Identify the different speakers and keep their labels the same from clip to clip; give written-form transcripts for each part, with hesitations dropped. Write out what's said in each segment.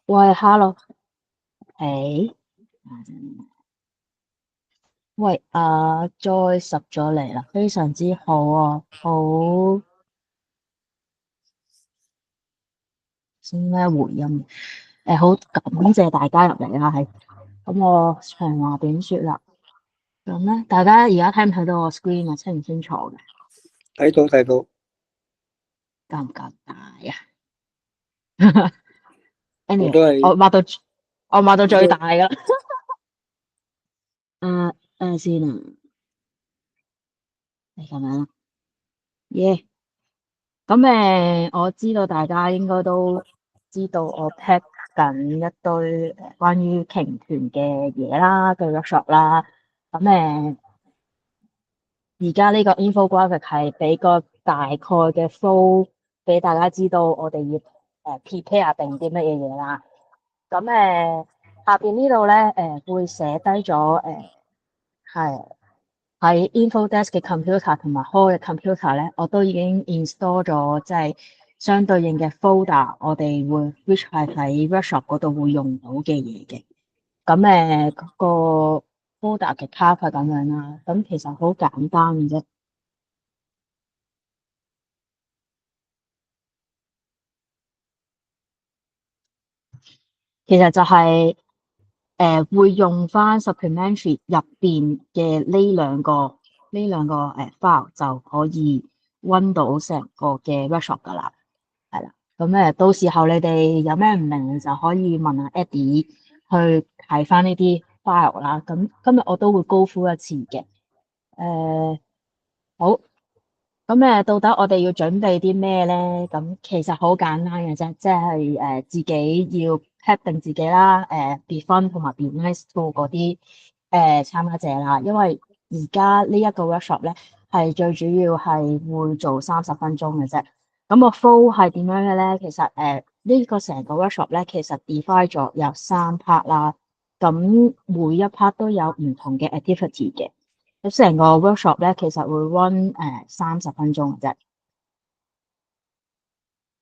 Speaker 1: 喂，hello，誒，喂，Joy 入咗嚟啦，非常之好啊，好，先咩回音？好感謝大家入嚟啦，係，咁我長話短說啦，咁咧，大家而家睇唔睇到我 screen 啊？清唔清楚嘅？
Speaker 2: 睇到睇到。
Speaker 1: 夠唔夠大啊？Anyway，
Speaker 2: 我都係。
Speaker 1: 我抹到最
Speaker 2: 應該
Speaker 1: 大噶啦，先啊，係咁樣啦，耶！咁我知道大家應該都知道我 pack 緊一堆關於鯨豚嘅嘢啦，嘅 workshop 啦。咁而家呢個 infographic 係俾個大概嘅 flow 俾大家知道，我哋要prepare 定啲乜嘢嘢啦。咁下邊呢度咧會寫低咗係。喺 InfoDesk 嘅 computer 同埋 Hall 嘅 computer 咧，我都已經 install 咗，即係相對應嘅 folder，我哋會 which 係喺 workshop 嗰度會用到嘅嘢嘅。咁嗰個 folder 嘅 path 係咁樣啦。咁其實好簡單嘅啫。其實就係會用翻 supplementary 入邊嘅呢兩個file 就可以温到成個嘅 workshop 噶啦。係啦，咁到時候你哋有咩唔明就可以問阿 Eddie 去睇翻呢啲 file 啦。咁今日我都會 go through 一次嘅。好，咁到底我哋要準備啲咩咧？咁其實好簡單嘅啫，即係自己要 prep 定自己啦，be fun 同埋 be nice to 嗰啲參加者啦。因為而家呢一個 workshop 咧係最主要係會做30分鐘嘅啫。咁個 flow 係點樣嘅咧？其實呢個成個 workshop 咧其實 divide 咗有3 part 啦。咁每一 part 都有唔同嘅 activity 嘅。咁成個 workshop 咧，其實會 run 30分鐘嘅啫。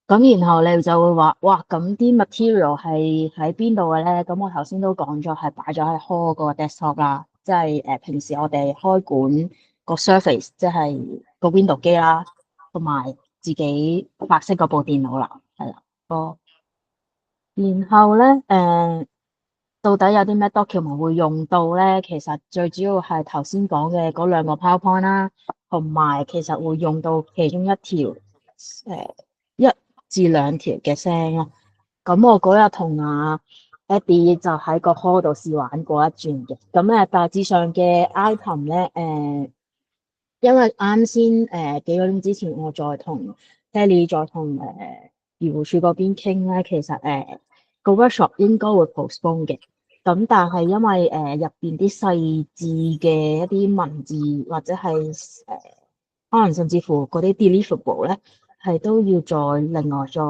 Speaker 1: 咁然後你就會話，哇，咁啲 material 係喺邊度嘅咧？咁我頭先都講咗，係擺咗喺 hall 個 desktop 啦，即係平時我哋開館個 surface，即係個 window 機啦，同埋自己白色嗰部電腦啦，係啦。然後咧，到底有啲咩 document 會用到咧？其實最主要係頭先講嘅嗰兩個 PowerPoint 啦，同埋其實會用到其中一條1至2條嘅聲咯。咁我嗰日同阿 Eddie 就喺個 hall 度試玩過一轉嘅。咁大致上嘅 item 咧，因為啱先幾個鐘之前我再同 Kelly 再同漁護署嗰邊傾咧，其實個 workshop 應該會 postpone 嘅。咁但係因為入邊啲細緻嘅一啲文字或者係可能甚至乎嗰啲 deliverable 咧，係都要再另外再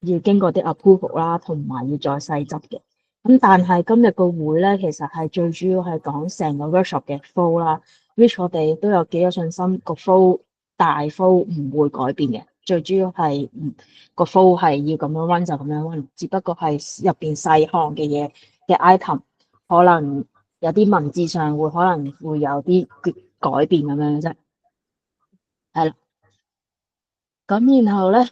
Speaker 1: 要經過啲 approval 啦，同埋要再細執嘅。咁但係今日個會咧，其實係最主要係講成個 workshop 嘅 flow 啦，which 我哋都有幾有信心個 flow 大 flow 唔會改變嘅。最主要係個 flow 係要咁樣 run 就咁樣 run，只不過係入邊細項嘅嘢嘅 item 可能有啲文字上會可能會有啲改變咁樣啫。係啦，咁然後咧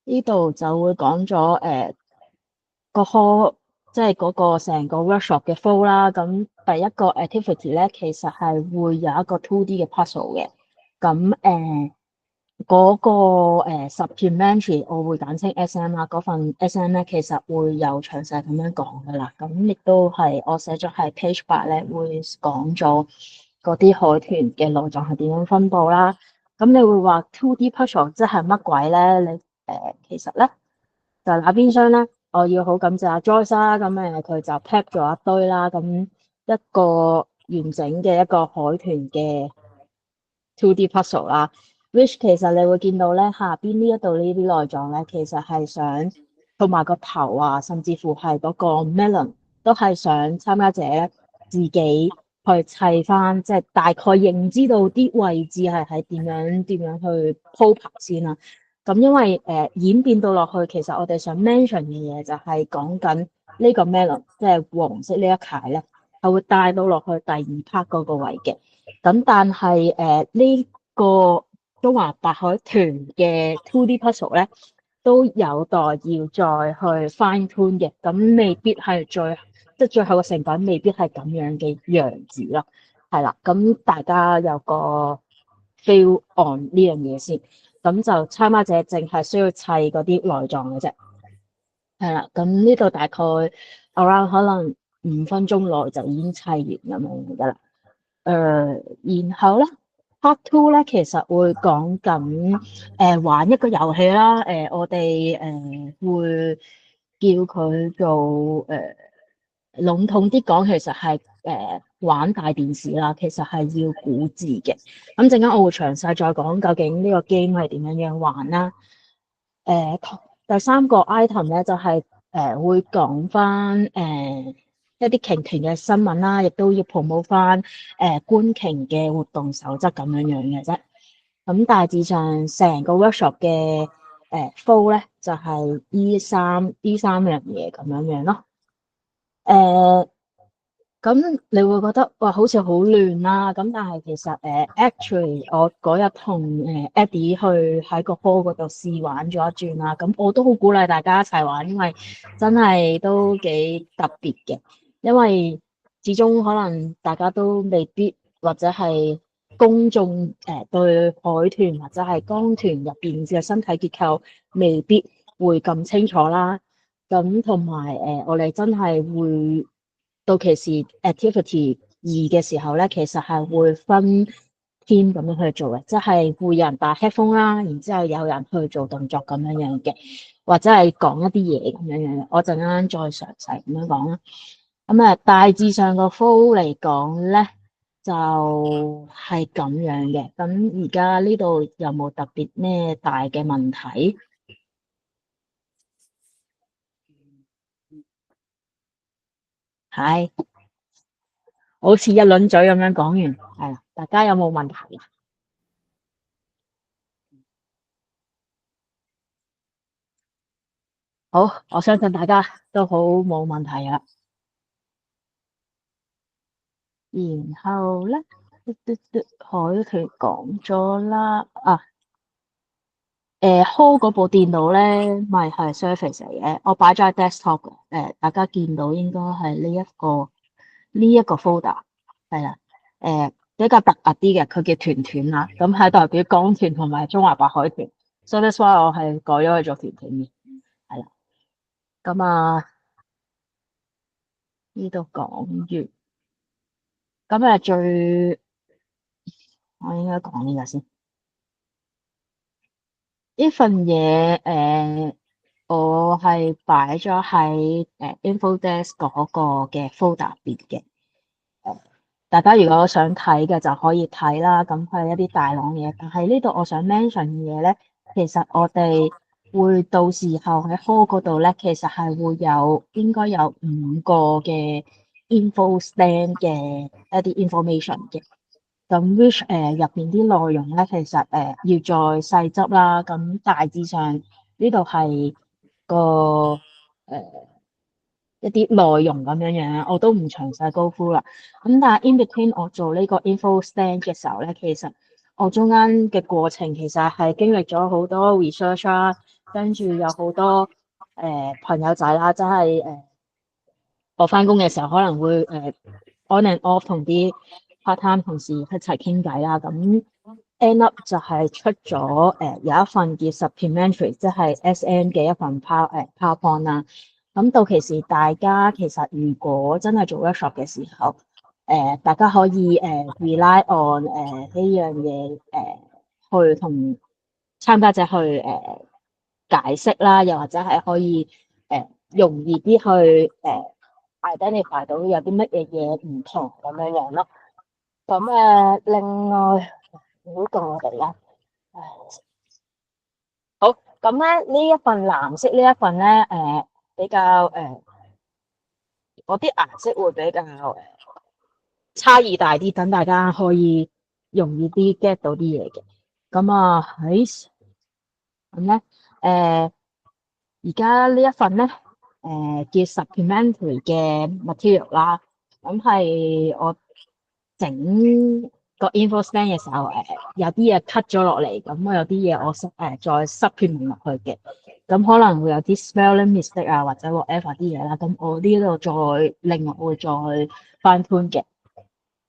Speaker 1: 呢度就會講咗個 hall 即係嗰個成個 workshop 嘅 flow 啦。咁第一個 activity 咧，其實係會有一個 2D 嘅 puzzle 嘅。咁嗰個supplementary 我會簡稱 SM 啦，嗰份 SM 咧其實會有詳細咁樣講噶啦。咁亦都係我寫咗係 page 8咧，會講咗嗰啲海豚嘅內臟係點樣分佈啦。咁你會話 2D puzzle 即係乜鬼咧？你其實咧就那邊廂咧，我要好感謝阿 Joyce 啦。咁佢就 pack 咗一堆啦，咁一個完整嘅一個海豚嘅 2D puzzle 啦。which 其實你會見到咧，下邊呢一度呢啲內臟咧，其實係想同埋個頭啊，甚至乎係嗰個 melon 都係想參加者咧自己去砌翻，即係大概認知道啲位置係喺點樣去鋪排先啦。咁因為演變到落去，其實我哋想 mention 嘅嘢就係講緊呢個 melon，即係黃色呢一楷咧，係會帶到落去第二 part 嗰個位嘅。咁但係呢個中華白海豚嘅 2D puzzle 咧，都有待要再去 fine tune 嘅，咁未必係即係最後嘅成品未必係咁樣嘅樣子咯。係啦，咁大家有個 feel on 呢樣嘢先。咁就參加者淨係需要砌嗰啲內臟嘅啫，係啦。咁呢度大概 around 可能5分鐘內就已經砌完咁樣噶啦。然後咧 part two 咧，其實會講緊玩一個遊戲啦。我哋會叫佢做籠統啲講，其實係玩大電視啦，其實係要估字嘅。咁陣間我會詳細再講究竟呢個 game 係點樣樣玩啦。第三個 item 咧就係會講翻一啲鯨豚嘅新聞啦，亦都要 promote 翻觀鯨嘅活動守則咁樣樣嘅啫。咁大致上成個 workshop 嘅flow 咧就係呢三樣嘢咁樣樣咯。咁你會覺得哇，好似好亂啦。咁但係其實actually 我嗰日同Eddie 去喺個 hall 嗰度試玩咗一轉啦。咁我都好鼓勵大家一齊玩，因為真係都幾特別嘅。因為始終可能大家都未必或者係公眾對海豚或者係江豚入邊嘅身體結構未必會咁清楚啦。咁同埋我哋真係會到期時 activity 2嘅時候咧，其實係會分 team 咁樣去做嘅，即係會有人戴 headphone 啦，然之後有人去做動作咁樣樣嘅，或者係講一啲嘢咁樣樣嘅。我陣間再詳細咁樣講啦。咁大致上個 flow 嚟講咧，就係咁樣嘅。咁而家呢度有冇特別咩大嘅問題？係，好似一輪嘴咁樣講完，係啦，大家有冇問題啊？好，我相信大家都好冇問題啦。然後咧，海豚講咗啦，hall 嗰部電腦咧，咪係 Surface 嚟嘅，我擺咗喺 desktop 嘅，大家見到應該係呢一個 folder，係啦，比較突兀啲嘅，佢叫團團啦，咁係代表江豚同埋中華白海豚，so that's why 我係改咗去做團團嘅，係啦，咁呢度講完，咁我應該講呢個先。呢份嘢我係擺咗喺info desk 嗰個嘅 folder 入邊嘅。大家如果想睇嘅就可以睇啦。咁係一啲大朗嘢，但係呢度我想 mention 嘅嘢咧，其實我哋會到時候喺 hall 嗰度咧，其實係會應該有5個嘅 info stand 嘅一啲 information 嘅。咁 which 入邊啲內容咧，其實要再細執啦。咁大致上呢度係個一啲內容咁樣樣，我都唔詳細 go through 啦。咁但係 in between 我做呢個 info stand 嘅時候咧，其實我中間嘅過程其實係經歷咗好多 research 啦，跟住有好多朋友仔啦，即係我翻工嘅時候可能會on and off 同啲 part time 同事一齊傾偈啦，咁 end up 就係出咗有一份叫 supplementary，即係 SM 嘅一份 PowerPoint 啦。咁到其時大家其實如果真係做 workshop 嘅時候，大家可以rely on 呢樣嘢去同參加者去解釋啦，又或者係可以容易啲去identify 到有啲乜嘢嘢唔同咁樣樣咯。咁另外呢個我哋咧，唉好咁咧呢一份藍色呢一份咧，比較嗰啲顏色會比較差異大啲，等大家可以容易啲 get 到啲嘢嘅。咁喺咁咧而家呢一份咧叫 supplementary 嘅 material 啦，咁係我整個 info span 嘅時候，有啲嘢 cut 咗落嚟，咁我有啲嘢我再 supplement 落去嘅，咁可能會有啲 spelling mistake 啊，或者 whatever 啲嘢啦，咁我呢度再另外會再 fine tune 嘅。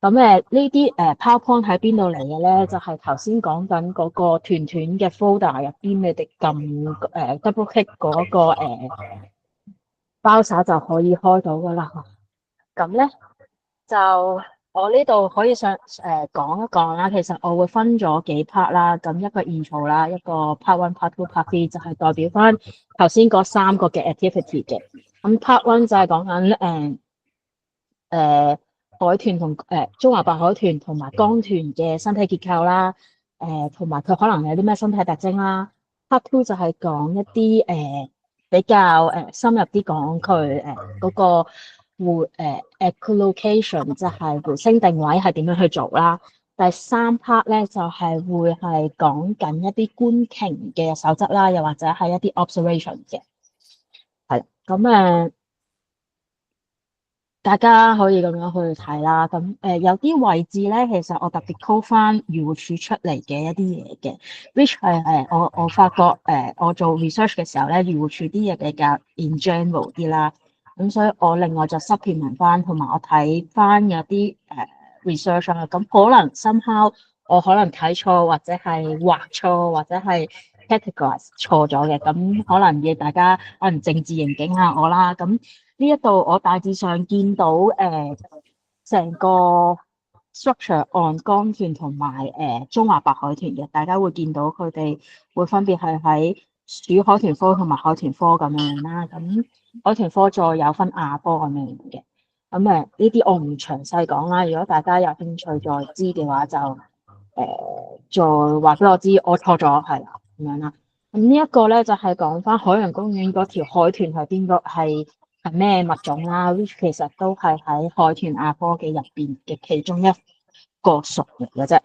Speaker 1: 咁呢啲PowerPoint 喺邊度嚟嘅咧？就係頭先講緊嗰個團團嘅 folder 入邊，你哋撳double click 嗰個包撒就可以開到噶啦。咁咧就我呢度可以講一講啦。其實我會分咗幾 part 啦。咁一個 intro 啦，一個 part one、part two、part three 就係代表翻頭先嗰三個嘅 activity 嘅。咁 part one 就係講緊海豚同中華白海豚同埋江豚嘅身體結構啦，同埋佢可能有啲咩身體特徵啦。Part two 就係講一啲比較深入啲講佢嗰個echolocation，就係回聲定位係點樣去做啦。第三 part 咧就係會係講緊一啲觀鯨嘅守則啦，又或者係一啲 observation 嘅，係咁大家可以咁樣去睇啦。咁有啲位置咧，其實我特別 call 翻漁護署出嚟嘅一啲嘢嘅，which 係我發覺我做 research 嘅時候咧，漁護署啲嘢比較 in general 啲啦。咁所以我另外就 supplement 翻，同埋我睇翻有啲research 啦。咁可能 somehow 我可能睇錯，或者係畫錯，或者係 categorize 錯咗嘅。咁可能要大家可能政治刑警下我啦。咁呢一度我大致上見到成個 structure on 江豚同埋中華白海豚嘅，大家會見到佢哋會分別係喺鼠海豚科同埋海豚科咁樣啦。咁海豚科再有分亞科咁樣嘅。咁呢啲我唔詳細講啦。如果大家有興趣再知嘅話，就再話俾我知，我錯咗係啦咁樣啦。咁呢一個咧就係講翻海洋公園嗰條海豚係邊個係咩物種啦，which 其實都係喺海豚亞科嘅入邊嘅其中一個屬嚟嘅啫。係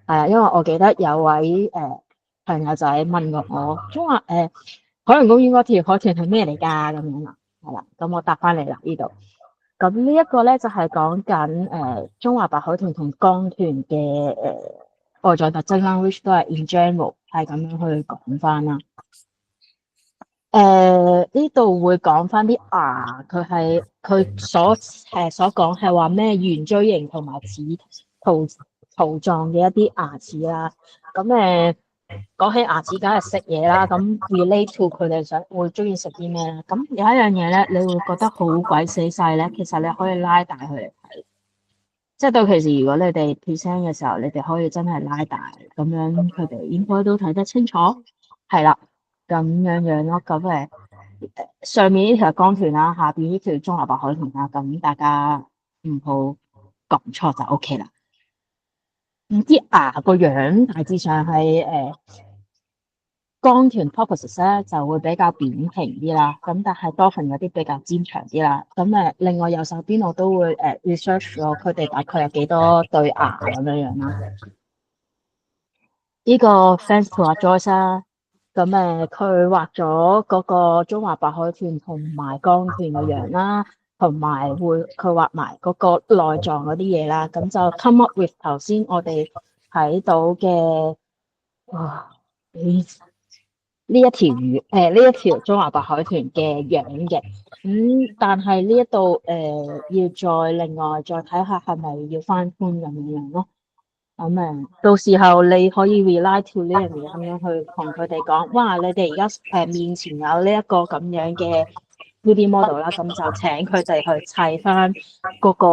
Speaker 1: 啊，因為我記得有位朋友仔問過我，中華海洋公園嗰條海豚係咩嚟㗎咁樣啦，係啦，咁我答翻你啦呢度。咁呢一個咧就係講緊中華白海豚同江豚嘅外在特徵啦，which 都係 in general 係咁樣去講翻啦。呢度會講翻啲牙，佢所講係話咩圓錐形同埋桃狀嘅一啲牙齒啦。咁講起牙齒，梗係食嘢啦。咁 relate to 佢哋會中意食啲咩咧？咁有一樣嘢咧，你會覺得好鬼死細咧，其實你可以拉大佢嚟睇。即係到其時，如果你哋 present 嘅時候，你哋可以真係拉大咁樣，佢哋應該都睇得清楚。係啦，咁樣咯。咁上面呢條係江豚啦，下邊呢條中華白海豚啦。咁大家唔好講錯就 OK 啦。啲牙個樣大致上係江豚 porpoise 咧就會比較扁平啲啦，咁但係 dolphin 有啲比較尖長啲啦。咁另外右手邊我都會research 咗佢哋大概有幾多對牙咁樣啦。呢個 thanks to 阿 Joyce 啦。咁佢畫咗嗰個中華白海豚同埋江豚嘅樣啦，同埋佢畫埋嗰個內臟嗰啲嘢啦，咁就 come up with 頭先我哋睇到嘅哇呢一條魚呢一條中華白海豚嘅樣嘅。但係呢一度要再另外再睇下係咪要翻寬咁樣咯。到時候你可以 rely to 呢樣嘢咁樣去同佢哋講，哇！你哋而家面前有呢一個咁樣嘅 3D model 啦，咁就請佢哋去砌翻嗰個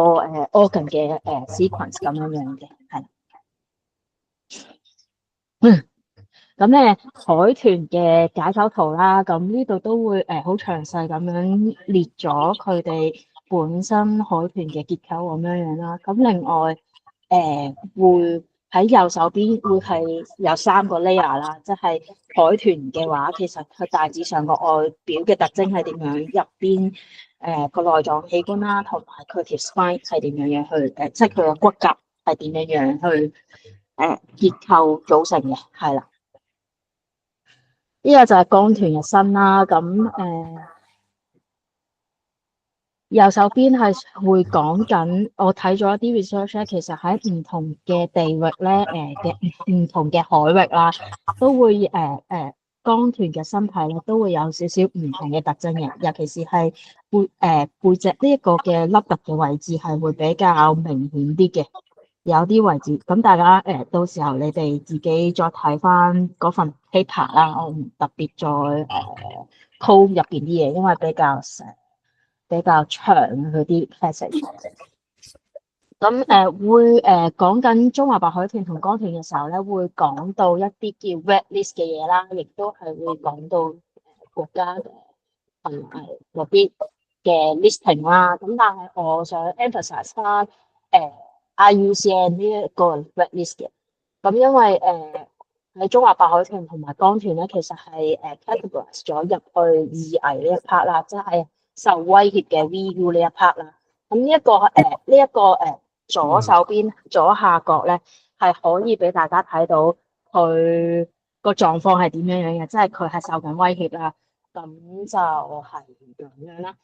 Speaker 1: organ 嘅sequence 咁樣嘅，係。咁海豚嘅解剖圖啦，咁呢度都會好詳細咁樣列咗佢哋本身海豚嘅結構咁樣啦。咁另外會喺右手邊會係有3個 layer 啦，即係海豚嘅話，其實佢大致上個外表嘅特徵係點樣，入邊個內臟器官啦，同埋佢條 spine 係點樣去即係佢個骨骼係點樣去結構組成嘅，係啦。呢個就係江豚嘅身啦。咁右手邊係會講緊，我睇咗一啲 research 咧，其實喺唔同嘅地域咧，嘅唔同嘅海域啦，都會江豚嘅身體咧都會有少少唔同嘅特徵嘅，尤其是係背脊呢一個嘅凹凸嘅位置係會比較明顯啲嘅，有啲位置。咁大家到時候你哋自己再睇翻嗰份 paper 啦，我唔特別再鋪入邊啲嘢，因為比較長佢啲 passage。咁會講緊中華白海豚同江豚嘅時候咧，會講到一啲叫 red list 嘅嘢啦，亦都係會講到國家嘅嗰啲嘅 listing 啦。咁但係我想 emphasize 翻IUCN 呢一個 red list 嘅。咁因為喺中華白海豚同埋江豚咧，其實係categorize 咗入去易危呢一 part 啦，即係受威脅嘅 VU 呢一 part 啦。咁呢一個左手邊左下角咧，係可以俾大家睇到佢個狀況係點樣樣嘅，即係佢係受緊威脅啦。咁就係咁樣啦。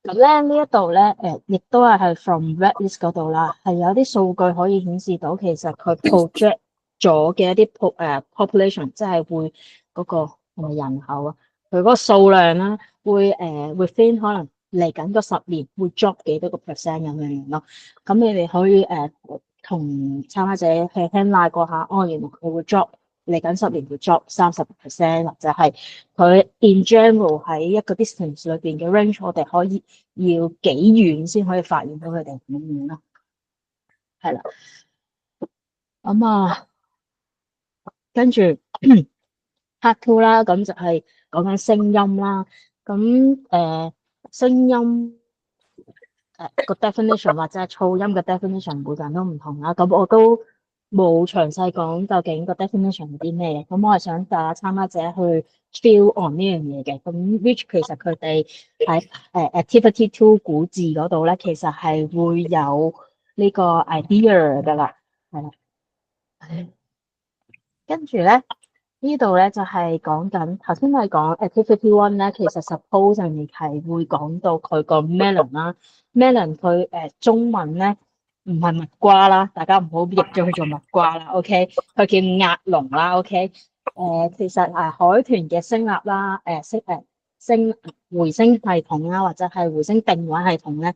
Speaker 1: 咁咧呢一度咧，亦都係 from Red List 嗰度啦，係有啲數據可以顯示到，其實佢 project 咗嘅一啲population，即係會嗰個係咪人口啊？佢嗰個數量啦，會 within 可能嚟緊個10年會 drop 幾多個 percent 咁樣樣咯。咁你哋可以同參加者去輕拉過下，哦，原來佢會 drop。嚟緊10年會 drop 30%，或者係佢 in general 喺一個 distance 裏邊嘅 range，我哋可以要幾遠先可以發現到佢哋咁樣咯。係啦，咁跟住 part two 啦，咁就係講緊聲音啦。咁聲音個 definition 或者係噪音嘅 definition，每個人都唔同啦。咁我都冇詳細講究竟個 definition 係啲咩嘅。咁我係想大家參加者去 feel on 呢樣嘢嘅。咁 which 其實佢哋喺activity two 古字嗰度咧，其實係會有呢個 idea 噶啦，係啦。跟住咧。呢度咧就係講緊頭先係講 activity one 咧，其實 supposing 係會講到佢個 melon 啦，melon 佢中文咧唔係蜜瓜啦，大家唔好譯咗佢做蜜瓜啦，OK，佢叫鴨龍啦，OK，其實係海豚嘅聲納啦，聲回聲系統啦，或者係回聲定位系統咧，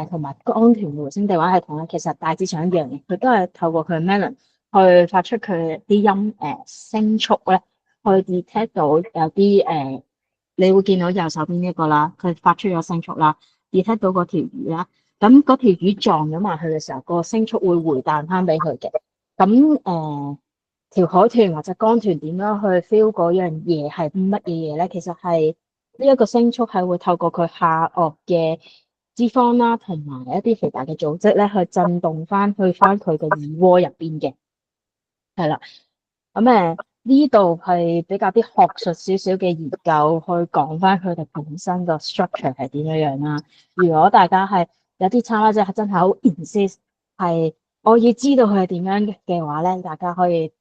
Speaker 1: 同埋江豚嘅回聲定位系統咧，其實大致上一樣嘅，佢都係透過佢 melon。去發出佢啲音聲速咧，去 detect 到有啲你會見到右手邊呢一個啦，佢發出咗聲速啦，detect 到嗰條魚啦，咁嗰條魚撞咗埋去嘅時候，個聲速會回彈翻俾佢嘅。咁條海豚或者江豚點樣去 feel 嗰樣嘢係乜嘢嘢咧？其實係呢一個聲速係會透過佢下顎嘅脂肪啦，同埋一啲肥大嘅組織咧，去震動翻去翻佢嘅耳窩入邊嘅。係啦，咁呢度係比較啲學術少少嘅研究，去講翻佢哋本身個 structure 係點樣樣啦。如果大家係有啲參加者係真係好 insist，係我要知道佢係點樣嘅話咧，大家可以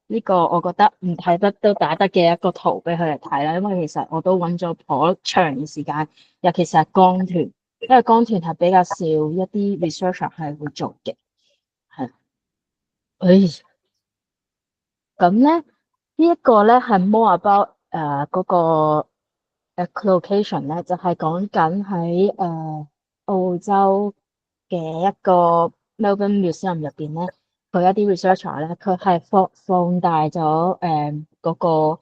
Speaker 1: 呢個我覺得唔睇得都打得嘅一個圖俾佢哋睇啦。因為其實我都揾咗頗長嘅時間，尤其是係江豚，因為江豚係比較少一啲 researcher 係會做嘅，係，誒。咁咧，呢一個咧係 more about 嗰個 location 咧，就係講緊喺澳洲嘅一個 Melbourne Museum 入邊咧，佢一啲 researcher 咧，佢係放大咗嗰個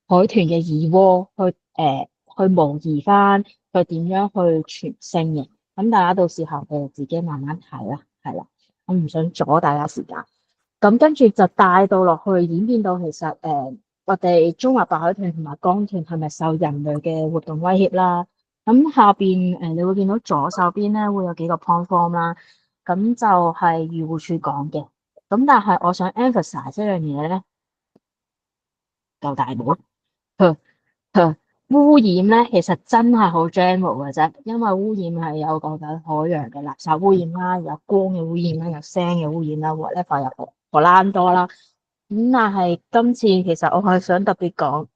Speaker 1: 海豚嘅耳蝸去模擬翻佢點樣去傳聲嘅。咁大家到時候自己慢慢睇啦，係啦，我唔想阻大家時間。咁跟住就帶到落去演變到其實我哋中華白海豚同埋江豚係咪受人類嘅活動威脅啦？咁下邊你會見到左手邊咧會有幾個 point form 啦，咁就係漁護署講嘅。咁但係我想 emphasize 一樣嘢咧，夠大帽。污染咧，其實真係好 general 嘅啫，因為污染係有講緊海洋嘅垃圾污染啦，有光嘅污染啦，有聲嘅污染啦，whatever 又好。荷蘭多啦。咁但係今次其實我係想特別講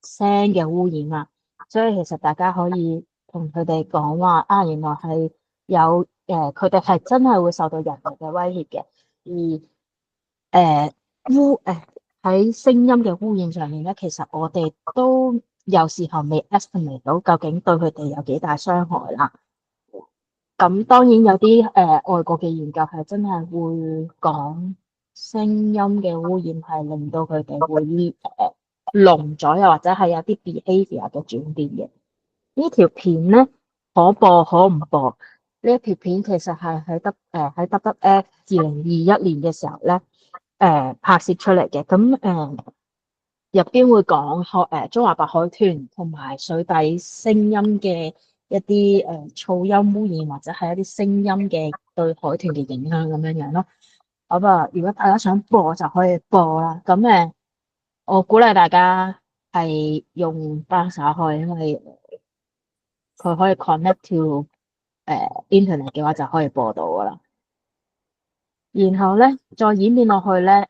Speaker 1: 聲嘅污染啊，所以其實大家可以同佢哋講話啊，原來係有佢哋係真係會受到人類嘅威脅嘅，而喺聲音嘅污染上面咧，其實我哋都有時候未 estimate 到究竟對佢哋有幾大傷害啦。咁當然有啲外國嘅研究係真係會講聲音嘅污染係令到佢哋會聾咗，又或者係有啲 behavior 嘅轉變嘅。呢條片咧可播可唔播？呢一條片其實係喺 WWF 2021年嘅時候咧拍攝出嚟嘅。咁入邊會講中華白海豚同埋水底聲音嘅一啲噪音污染或者係一啲聲音嘅對海豚嘅影響咁樣樣咯。咁啊，如果大家想播就可以播啦。咁我鼓勵大家係用 browser 去，因為佢可以 connect to internet 嘅話就可以播到噶啦。然後咧再演變落去咧，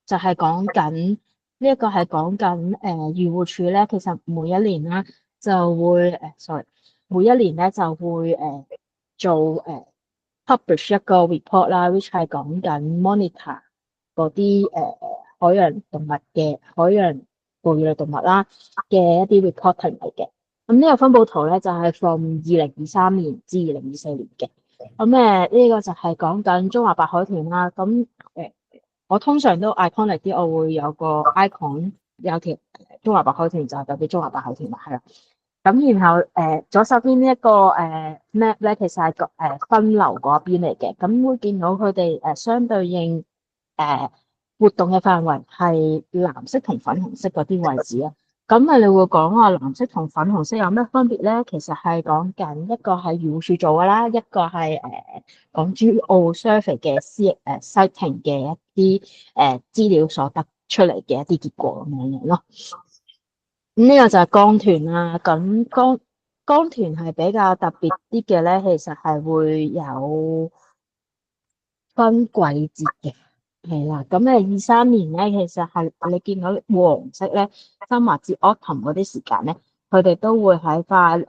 Speaker 1: 就係講緊呢一個係講緊漁護署咧，其實每一年啦就會sorry，每一年咧就會做publish 一個 report 啦，which 係講緊 monitor 嗰啲海洋動物嘅海洋哺乳類動物啦嘅一啲 reporting 嚟嘅。咁呢個分佈圖咧就係 from 2023年至2024年嘅。咁呢個就係講緊中華白海豚啦。咁我通常都 iconic 啲，我會有個 icon 有條中華白海豚就係代表中華白海豚啦，係啦。咁然後左手邊呢一個map 咧，其實係個分流嗰邊嚟嘅。咁會見到佢哋相對應活動嘅範圍係藍色同粉紅色嗰啲位置啊。咁你會講話藍色同粉紅色有咩分別咧？其實係講緊一個係漁護署做嘅啦，一個係港珠澳 survey 嘅sighting 嘅一啲資料所得出嚟嘅一啲結果咁樣樣咯。咁呢個就係江豚啦。咁江豚係比較特別啲嘅咧，其實係會有分季節嘅。係啦，咁23年咧，其實係你見到黃色咧，summer 至 autumn 嗰啲時間咧，佢哋都會喺翻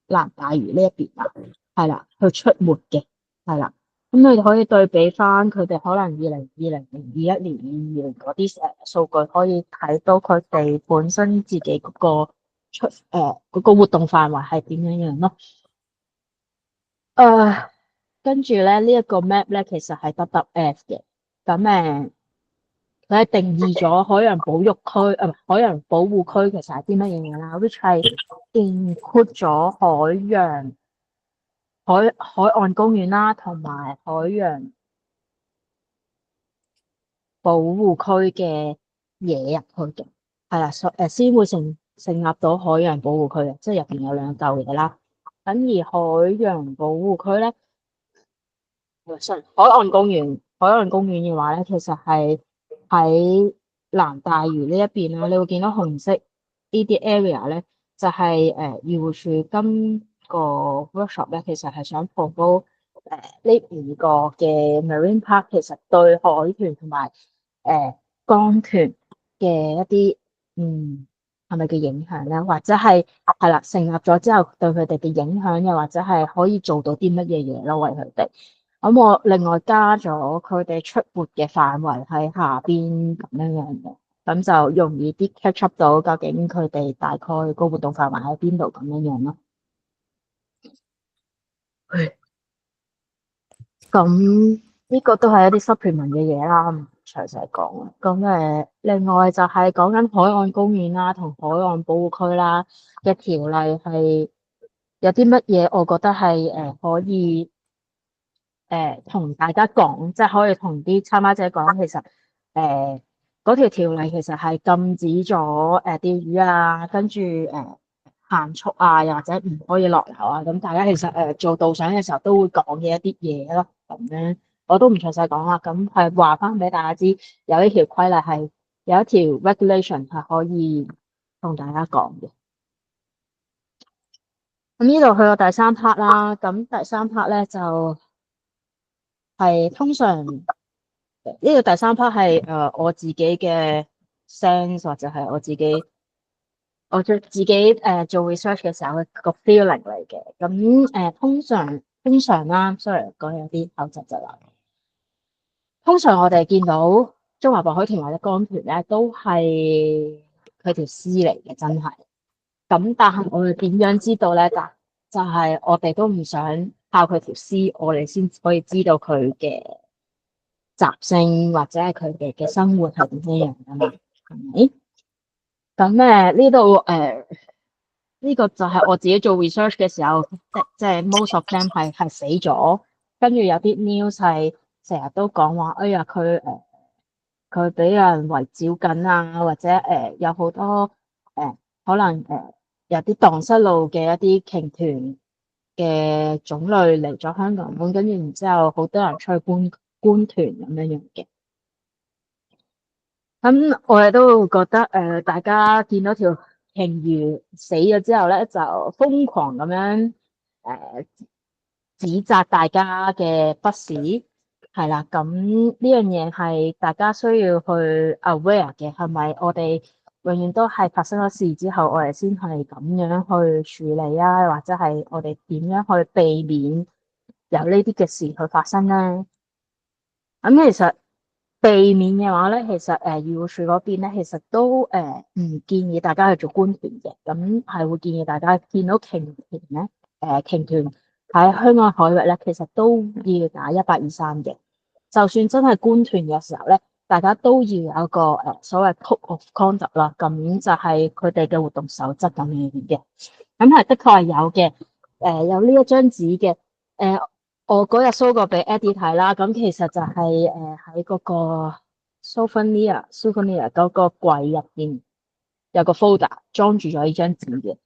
Speaker 1: 南大嶼呢一邊啊，係啦，去出沒嘅，係啦。咁你哋可以對比翻佢哋可能2020年、21年、22年嗰啲數據，可以睇到佢哋本身自己嗰個嗰個活動範圍係點樣樣咯。跟住咧呢一個 map 咧，其實係 WWF 嘅。咁佢係定義咗海洋保育區海洋保護區其實係啲乜嘢嘢啦，which 係 include 咗海岸公園啦，同埋海洋保護區嘅嘢入去嘅。係啦，先會成立到海洋保護區嘅，即係入邊有兩嚿嘢啦。咁而海洋保護區咧，海岸公園嘅話咧，其實係喺南大嶼呢一邊啦。你會見到紅色呢啲 area 咧，就係漁護署今個 workshop 咧，其實係想 promote 呢5個嘅 marine park，其實對海豚同埋江豚嘅一啲係咪嘅影響咧，或者係啦成立咗之後對佢哋嘅影響，又或者係可以做到啲乜嘢嘢咯，為佢哋。咁我另外加咗佢哋出沒嘅範圍喺下邊咁樣樣嘅，咁就容易啲 catch up 到究竟佢哋大概個活動範圍喺邊度咁樣樣咯。咁呢個都係一啲 supplement 嘅嘢啦，唔詳細講啦。咁另外就係講緊海岸公園啦，同海岸保護區啦嘅條例係有啲乜嘢，我覺得係可以。同大家講，即係可以同啲參加者講，其實嗰條條例其實係禁止咗釣魚啊，跟住限速啊，又或者唔可以落樓啊。咁大家其實做導賞嘅時候都會講嘅一啲嘢咯。咁樣我都唔詳細講啦。咁係話翻俾大家知，有一條規例係有一條 regulation 係可以同大家講嘅。咁呢度去到第3 part 啦。咁第3 part 咧就。係通常呢個第三 part 係我自己嘅 sense 或者係我自己做 research 嘅時候嘅個 feeling 嚟嘅。咁通常啦，sorry 講有啲口窒窒啦。通常我哋見到中華白海豚或者江豚咧，都係佢條絲嚟嘅，真係。咁但係我哋點樣知道咧？就係我哋都唔想靠佢條絲，我哋先可以知道佢嘅習性或者係佢哋嘅生活係點樣樣噶嘛？係咪？咁呢個就係我自己做 research 嘅時候，即係 most of them 係死咗，跟住有啲 news 係成日都講話，哎呀佢俾人圍剿緊啊，或者有好多可能有啲蕩失路嘅一啲鯨豚嘅種類嚟咗香港，咁跟住然之後好多人出去觀團咁樣樣嘅。咁我哋都會覺得大家見到條鯨魚死咗之後咧，就瘋狂咁樣誒指責大家嘅不是，係啦。咁呢樣嘢係大家需要去 aware 嘅，係咪我哋永遠都係發生咗事之後，我哋先係咁樣去處理啊，或者係我哋點樣去避免有呢啲嘅事去發生咧？咁其實避免嘅話咧，其實漁護署嗰邊咧，其實都唔建議大家去做觀豚嘅，咁係會建議大家見到鯨豚咧，鯨豚喺香港海域咧，其實都要打123嘅。就算真係觀豚嘅時候咧，大家都要有一個所謂 code of conduct 啦，咁就係佢哋嘅活動守則咁樣嘅。咁係的確係有嘅，有呢一張紙嘅，我嗰日 show 過俾 Eddie 睇啦，咁其實就係喺嗰個 souvenir 嗰個櫃入邊有個 folder 裝住咗呢張紙嘅，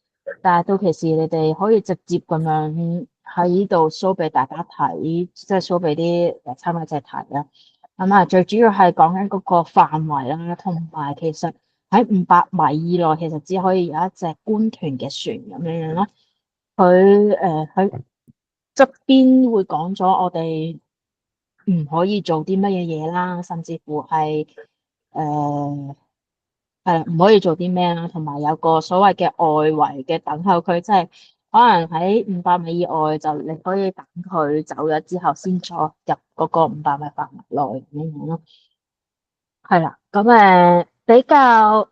Speaker 1: 但係到其時你哋可以直接咁樣喺呢度 show 俾大家睇，即係 show 俾啲參加者睇啦。咁啊，最主要係講緊嗰個範圍啦，同埋其實喺500米以內，其實只可以有一隻觀豚嘅船咁樣樣咯。佢側邊會講咗我哋唔可以做啲乜嘢嘢啦，甚至乎係係唔可以做啲咩啦，同埋有個所謂嘅外圍嘅等候區，即係可能喺500米以外就你可以等佢走咗之後先再入嗰個500米範圍內咁樣咯。係啦，咁比較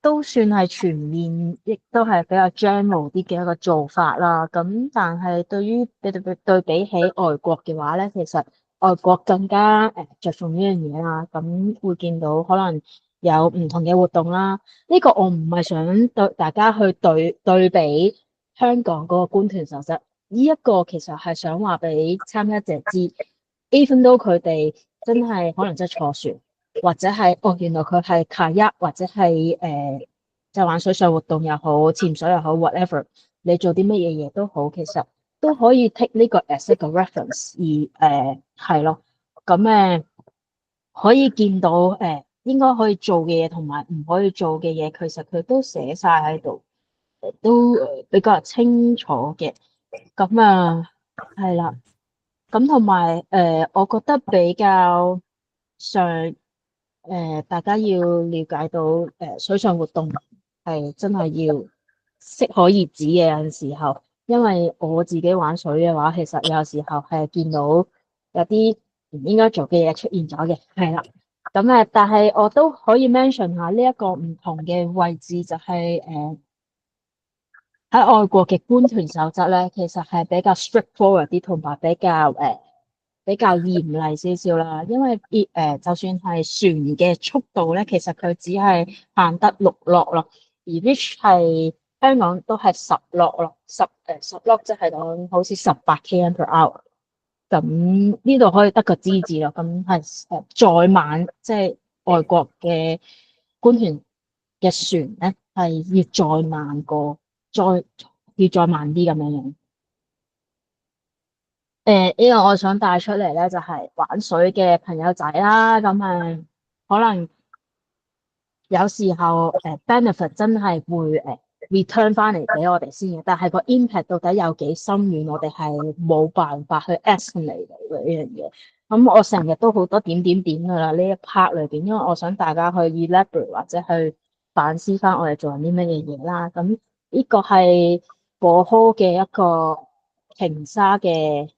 Speaker 1: 都算係全面，亦都係比較 general 啲嘅一個做法啦。咁但係對比起外國嘅話咧，其實外國更加着重呢樣嘢啦。咁會見到可能有唔同嘅活動啦。呢個我唔係想對大家去對比香港嗰個觀豚守則，呢一個其實係想話俾參加者知，even though 佢哋真係可能真係坐船。或者係原來佢係 kayak 或者係即係玩水上活動又好，潛水又好 whatever，你做啲乜嘢嘢都好，其實都可以 take 呢個 as 一個 reference，而係咯，咁可以見到應該可以做嘅嘢同埋唔可以做嘅嘢，其實佢都寫晒喺度，都比較清楚嘅。咁係啦，咁同埋我覺得比較上。大家要了解到，水上活動係真係要適可而止嘅。有陣時候，因為我自己玩水嘅話，其實有時候係見到有啲唔應該做嘅嘢出現咗嘅，係啦。咁但係我都可以 mention 下呢一個唔同嘅位置，就係喺外國嘅觀豚守則咧，其實係比較 straightforward 啲，同埋比較嚴厲少少啦。因為就算係船嘅速度咧，其實佢只係限得6 knot 咯，而 which 係香港都係10 knot 咯，十 knot 即係講好似18 km/h。咁呢度可以得個知字咯。咁係再慢，即係外國嘅觀豚嘅船咧，係要再慢過，要再慢啲咁樣樣。呢個我想帶出嚟咧，就係玩水嘅朋友仔啦。可能有時候benefit 真係會 return 翻嚟俾我哋先嘅，但係個 impact 到底有幾深遠，我哋係冇辦法去 estimate 到嘅呢樣嘢。咁我成日都好多點點點噶啦呢一 part 裏邊，因為我想大家去 elaborate 或者去反思翻我哋做緊啲乜嘢嘢啦。咁呢個係火科嘅一個鯨鯊嘅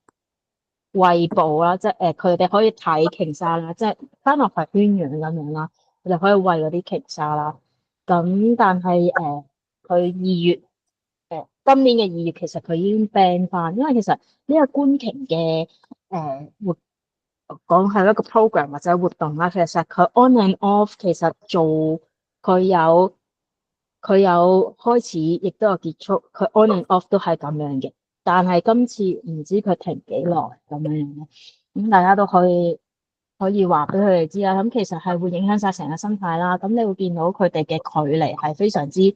Speaker 1: 胃部啦，即係佢哋可以睇鯨鯊啦，即係翻落係圈養咁樣啦，佢哋可以餵嗰啲鯨鯊啦。咁但係佢今年嘅二月其實佢已經 ban 翻，因為其實呢個觀鯨嘅活講係一個 program 或者活動啦，其實佢 on and off 其實做佢有佢有開始，亦都有結束，佢 on and off 都係咁樣嘅。但係今次唔知佢停幾耐咁樣樣咯，咁大家都可以話俾佢哋知啦。咁其實係會影響晒成個生態啦。咁你會見到佢哋嘅距離係非常之近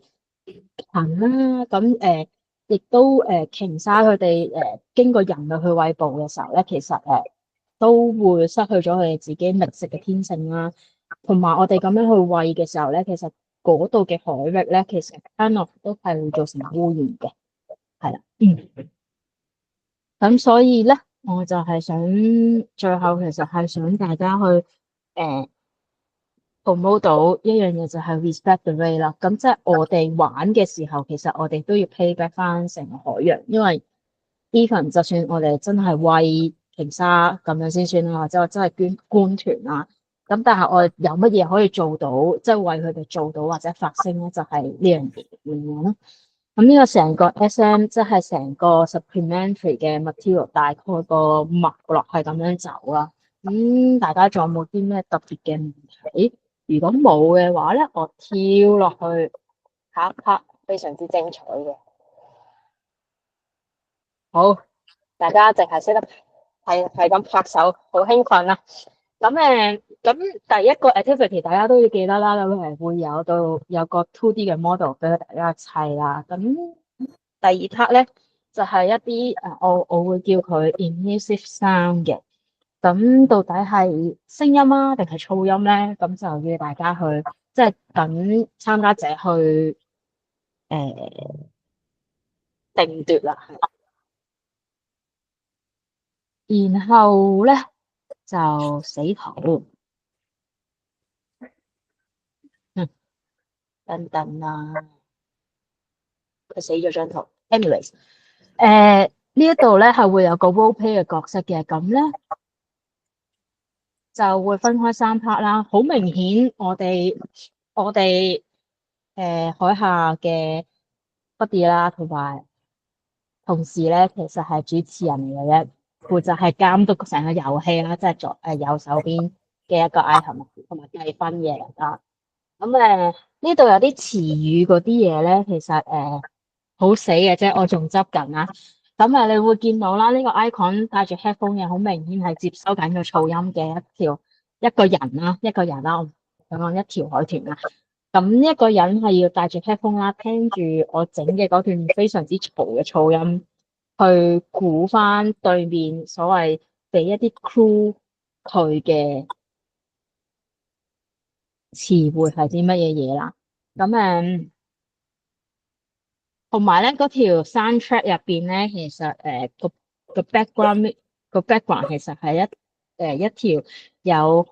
Speaker 1: 啦。咁亦都鯨鯊佢哋經過人類去餵捕嘅時候咧，其實都會失去咗佢哋自己覓食嘅天性啦。同埋我哋咁樣去餵嘅時候咧，其實嗰度嘅海域咧，其實 kind of 都係會造成污染嘅，係啦，咁所以咧，我就係想最後其實係想大家去誒 promote 到一樣嘢，就係 respect the ray 啦。咁即係我哋玩嘅時候，其實我哋都要 pay back 翻成個海洋，因為 even 就算我哋真係餵鯨鯊咁樣先算啦，或者我真係捐觀團啦，咁但係我哋有乜嘢可以做到，即係為佢哋做到或者發聲咧，就係呢樣嘢咁樣咯。咁呢個成個 SM 即係成個 supplementary 嘅 material 大概個脈絡係咁樣走啦。大家仲有冇啲咩特別嘅問題？如果冇嘅話咧，我跳落去下一 part 非常之精彩嘅。好，大家淨係識得係咁拍手，好興奮啊！咁第一個 activity 大家都要記得啦，咁係會有個 2D 嘅 model 俾大家砌啦。咁第二 part 咧就係一啲我會叫佢 emission sound 嘅。咁到底係聲音啊，定係噪音咧？咁就要大家去即係等參加者去定奪啦。然後咧就死圖，等等啦，佢死咗張圖。anyways，呢一度咧係會有個 role play 嘅角色嘅，咁咧就會分開三 part 啦。好明顯，我哋海下嘅 buddy 啦，同埋同事咧，其實係主持人嚟嘅啫，負責係監督成個遊戲啦，即係右手邊嘅一個 item 同埋計分嘅啦。咁呢度有啲詞語嗰啲嘢咧，其實好死嘅啫，我仲執緊啦。咁你會見到啦，呢個 icon 戴住 headphone 嘅，好明顯係接收緊個噪音嘅一個人啦，我想講一條海豚啦。咁一個人係要戴住 headphone 啦，聽住我整嘅嗰段非常之嘈嘅噪音，去估翻對面所謂俾一啲 clue 佢嘅詞彙係啲乜嘢嘢啦。咁同埋咧嗰條 soundtrack 入邊咧，其實個 background 其實係一條有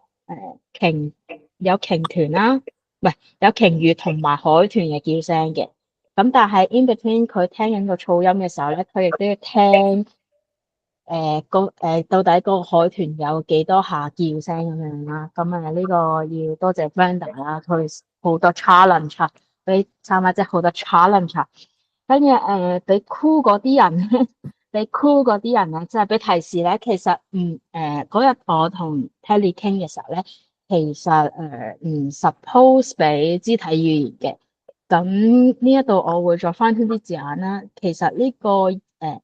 Speaker 1: 鯨有鯨豚啦，唔係有鯨魚同埋海豚嘅叫聲嘅。咁但係 in between 佢聽緊個噪音嘅時候咧，佢亦都要聽到底個海豚有幾多下叫聲咁樣啦。咁呢個要多謝 Brenda 啦，佢好多 challenge 俾參加者好多 challenge。跟住俾 cool 嗰啲人咧，俾 cool 嗰啲人咧，即係俾提示咧。其實嗰日我同 Telly 傾嘅時候咧，其實唔 suppose 俾肢體語言嘅。咁呢一度我會再翻啲字眼啦。其實呢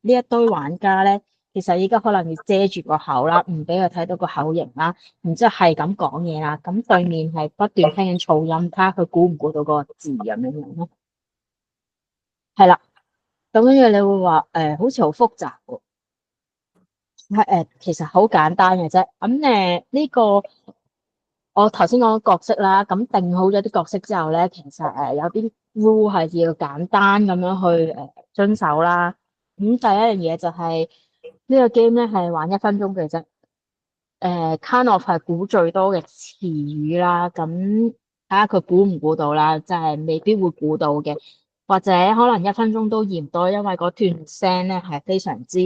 Speaker 1: 一堆玩家咧，其實而家可能要遮住個口啦，唔俾佢睇到個口型啦，然之後係咁講嘢啦。咁對面係不斷聽緊噪音，睇下佢估唔估到個字咁樣樣咯。係啦。咁跟住你會話好似好複雜喎，其實好簡單嘅啫。咁呢個我頭先講角色啦，咁定好咗啲角色之後咧，其實有啲 rule 係要簡單咁樣去遵守啦。咁第一樣嘢就係呢個 game 咧係玩1分鐘嘅啫。kind of 係估最多嘅詞語啦，咁睇下佢估唔估到啦，即係未必會估到嘅，或者可能1分鐘都嫌多，因為嗰段聲咧係非常之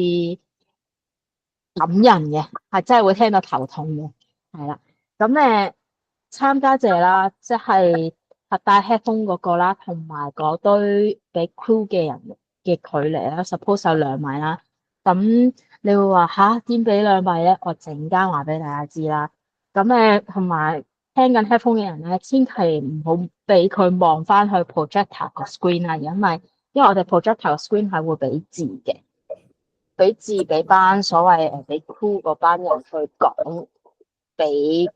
Speaker 1: 感人嘅，係真係會聽到頭痛嘅，係啦。咁參加者啦，即係戴 headphone 嗰個啦，同埋嗰堆俾 crew 嘅人嘅距離啦，suppose 有2米啦。咁你會話吓點俾2米咧？我陣間話俾大家知啦。咁同埋聽緊 headphone 嘅人咧，千祈唔好俾佢望翻去 projector 個 screen 啊，因為我哋 projector 個 screen 係會俾字嘅。俾字俾班所謂俾 crew 嗰班人去講俾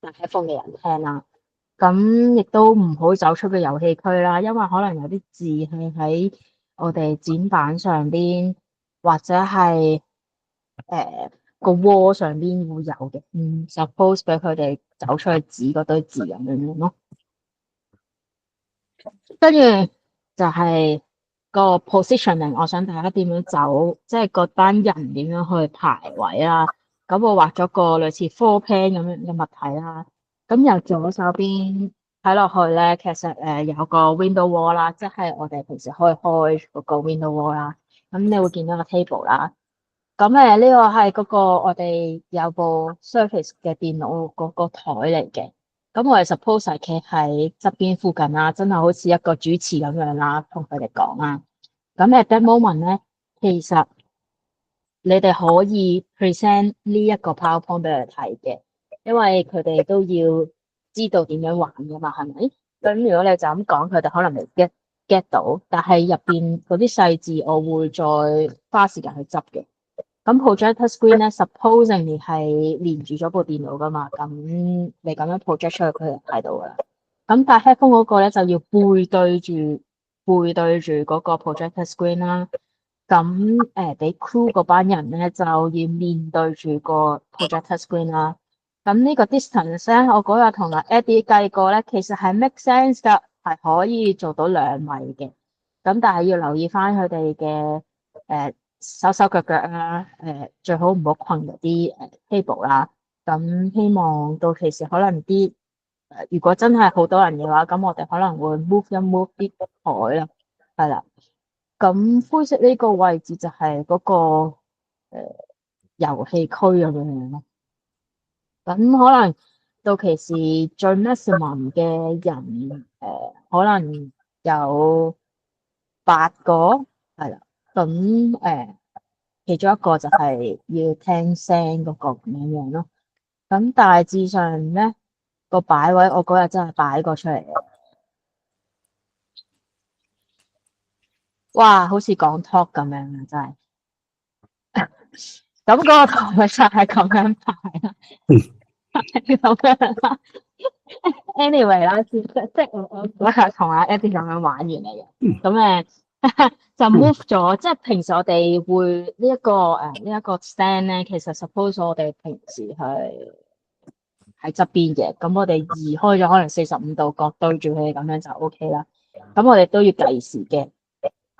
Speaker 1: 戴 headphone 嘅人聽啦。咁亦都唔好走出個遊戲區啦，因為可能有啲字係喺我哋展板上邊或者係個 wall 上邊會有嘅。suppose 俾佢哋走出去指嗰堆字咁樣咯。跟住就係個 positioning，我想大家點樣走，即係嗰班人點樣去排位啦。咁我畫咗個類似 floor plan 咁樣嘅物體啦。咁由左手邊睇落去咧，其實有個 window wall 啦，即係我哋平時可以開嗰個 window wall 啦。咁你會見到個 table 啦。咁呢個係嗰個我哋有部 Surface 嘅電腦嗰個台嚟嘅。咁我哋 suppose 係企喺側邊附近啦，真係好似一個主持咁樣啦，同佢哋講啦。咁at that moment 咧，其實你哋可以 present 呢一個 PowerPoint 俾佢哋睇嘅，因為佢哋都要知道點樣玩噶嘛，係咪？咁如果你就咁講，佢哋可能未 get 到，但係入邊嗰啲細節，我會再花時間去執嘅。咁 projector screen 咧，supposingly 係連住咗部電腦噶嘛，咁你咁樣 project 出去，佢就睇到噶啦。咁但係 headphone 嗰個咧就要背對住嗰個 projector screen 啦。咁俾 crew 嗰班人咧就要面對住個 projector screen 啦。咁呢個 distance 咧，我嗰日同阿 Eddie 計過咧，其實係 make sense 噶，係可以做到2米嘅。咁但係要留意翻佢哋嘅手手腳腳啦，最好唔好困嗰啲table 啦。咁希望到其時可能啲如果真係好多人嘅話，咁我哋可能會 move 一 move 啲台啦，係啦。咁灰色呢個位置就係嗰個遊戲區咁樣咯。咁可能到其時最 maximum 嘅人可能有8個，係啦。咁其中一個就係要聽聲嗰個咁樣咯。咁大致上咧個擺位，我嗰日真係擺過出嚟嘅。哇，好似講 talk 咁樣啊，真係。咁嗰個台就係咁樣排啦，咁樣啦。anyway 啦，即係我嗰日同阿 Eddie 咁樣玩完嚟嘅。咁就 move 咗，即係平時我哋會呢一個 stand 咧，其實 suppose 我哋平時係喺側邊嘅，咁我哋移開咗可能45度角對住佢哋咁樣就 OK 啦。咁我哋都要計時嘅，